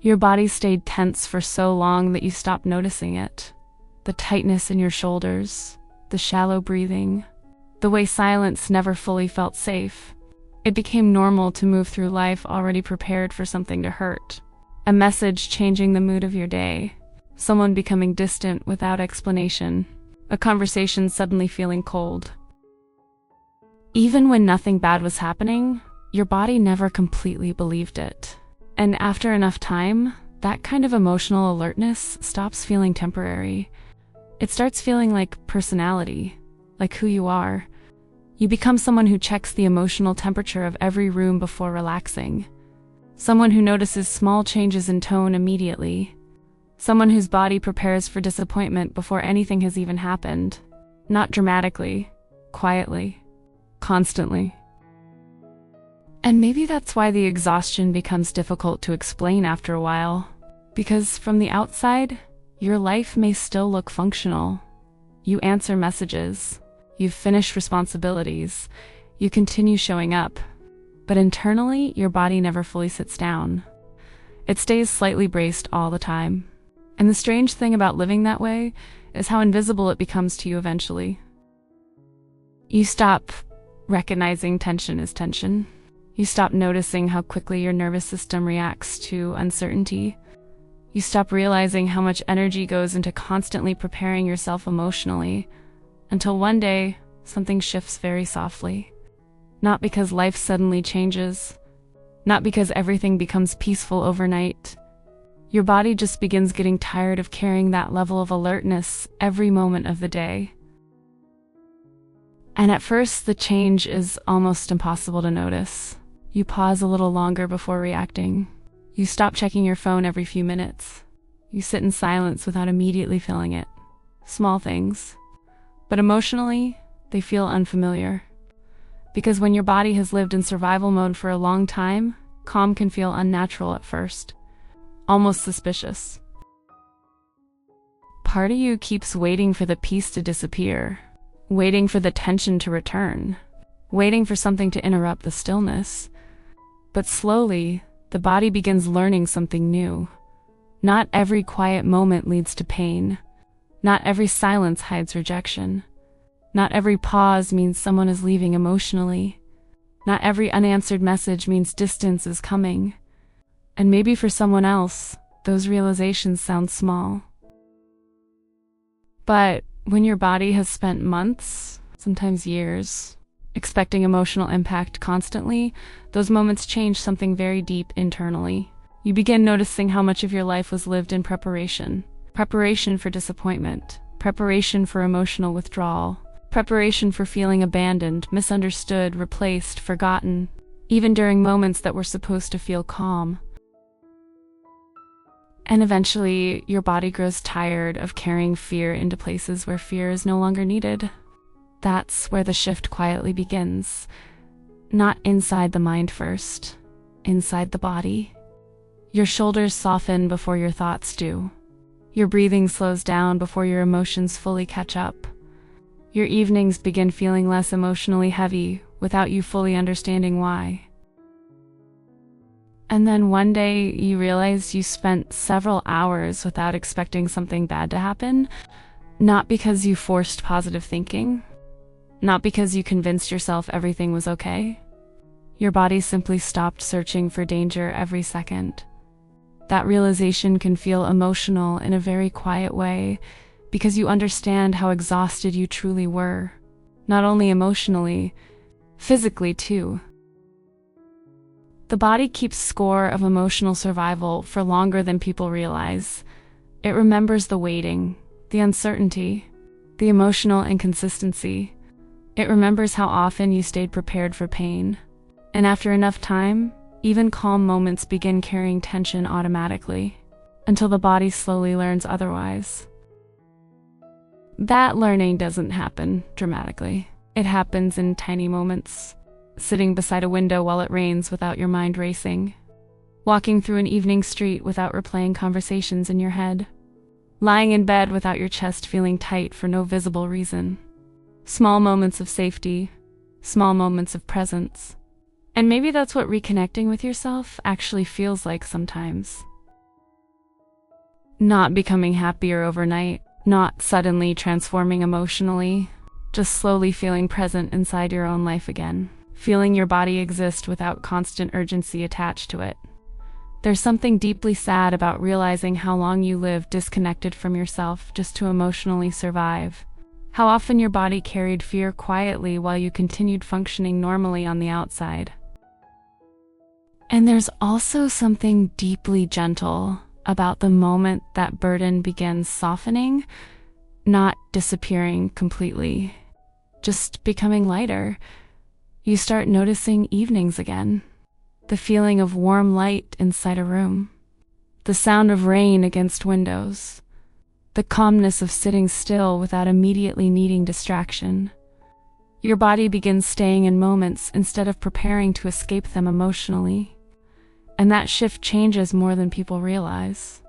Your body stayed tense for so long that you stopped noticing it. The tightness in your shoulders, the shallow breathing, the way silence never fully felt safe. It became normal to move through life already prepared for something to hurt. A message changing the mood of your day. Someone becoming distant without explanation. A conversation suddenly feeling cold. Even when nothing bad was happening, your body never completely believed it. And after enough time, that kind of emotional alertness stops feeling temporary. It starts feeling like personality, like who you are. You become someone who checks the emotional temperature of every room before relaxing. Someone who notices small changes in tone immediately. Someone whose body prepares for disappointment before anything has even happened. Not dramatically, quietly, constantly. And maybe that's why the exhaustion becomes difficult to explain after a while. Because from the outside, your life may still look functional. You answer messages. You've finished responsibilities. You continue showing up. But internally, your body never fully sits down. It stays slightly braced all the time. And the strange thing about living that way is how invisible it becomes to you eventually. You stop recognizing tension as tension. You stop noticing how quickly your nervous system reacts to uncertainty. You stop realizing how much energy goes into constantly preparing yourself emotionally, until one day, something shifts very softly. Not because life suddenly changes, not because everything becomes peaceful overnight. Your body just begins getting tired of carrying that level of alertness every moment of the day. And at first, the change is almost impossible to notice. You pause a little longer before reacting. You stop checking your phone every few minutes. You sit in silence without immediately feeling it. Small things. But emotionally, they feel unfamiliar. Because when your body has lived in survival mode for a long time, calm can feel unnatural at first. Almost suspicious. Part of you keeps waiting for the peace to disappear. Waiting for the tension to return. Waiting for something to interrupt the stillness. But slowly, the body begins learning something new. Not every quiet moment leads to pain. Not every silence hides rejection. Not every pause means someone is leaving emotionally. Not every unanswered message means distance is coming. And maybe for someone else, those realizations sound small. But when your body has spent months, sometimes years, expecting emotional impact constantly, those moments change something very deep internally. You begin noticing how much of your life was lived in preparation. Preparation for disappointment. Preparation for emotional withdrawal. Preparation for feeling abandoned, misunderstood, replaced, forgotten, even during moments that were supposed to feel calm. And eventually, your body grows tired of carrying fear into places where fear is no longer needed. That's where the shift quietly begins. Not inside the mind first, inside the body. Your shoulders soften before your thoughts do. Your breathing slows down before your emotions fully catch up. Your evenings begin feeling less emotionally heavy without you fully understanding why. And then one day you realize you spent several hours without expecting something bad to happen, not because you forced positive thinking, not because you convinced yourself everything was okay. Your body simply stopped searching for danger every second. That realization can feel emotional in a very quiet way because you understand how exhausted you truly were, not only emotionally, physically too. The body keeps score of emotional survival for longer than people realize. It remembers the waiting, the uncertainty, the emotional inconsistency. It remembers how often you stayed prepared for pain. And after enough time, even calm moments begin carrying tension automatically, until the body slowly learns otherwise. That learning doesn't happen dramatically. It happens in tiny moments. Sitting beside a window while it rains without your mind racing. Walking through an evening street without replaying conversations in your head. Lying in bed without your chest feeling tight for no visible reason. Small moments of safety. Small moments of presence. And maybe that's what reconnecting with yourself actually feels like sometimes. Not becoming happier overnight, not suddenly transforming emotionally, just slowly feeling present inside your own life again, feeling your body exist without constant urgency attached to it. There's something deeply sad about realizing how long you lived disconnected from yourself just to emotionally survive. How often your body carried fear quietly while you continued functioning normally on the outside. And there's also something deeply gentle about the moment that burden begins softening, not disappearing completely, just becoming lighter. You start noticing evenings again, the feeling of warm light inside a room, the sound of rain against windows, the calmness of sitting still without immediately needing distraction. Your body begins staying in moments instead of preparing to escape them emotionally. And that shift changes more than people realize.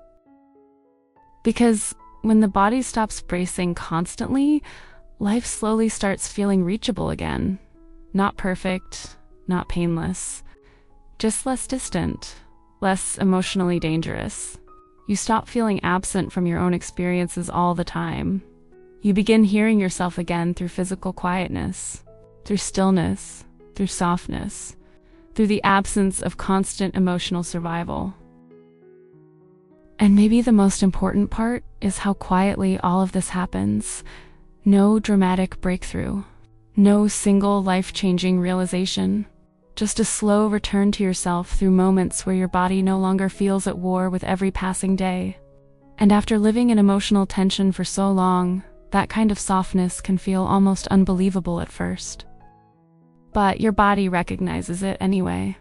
Because when the body stops bracing constantly, life slowly starts feeling reachable again. Not perfect, not painless, just less distant, less emotionally dangerous. You stop feeling absent from your own experiences all the time. You begin hearing yourself again through physical quietness, through stillness, through softness, through the absence of constant emotional survival. And maybe the most important part is how quietly all of this happens. No dramatic breakthrough, no single life-changing realization, just a slow return to yourself through moments where your body no longer feels at war with every passing day. And after living in emotional tension for so long, that kind of softness can feel almost unbelievable at first. But your body recognizes it anyway,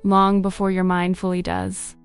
long before your mind fully does.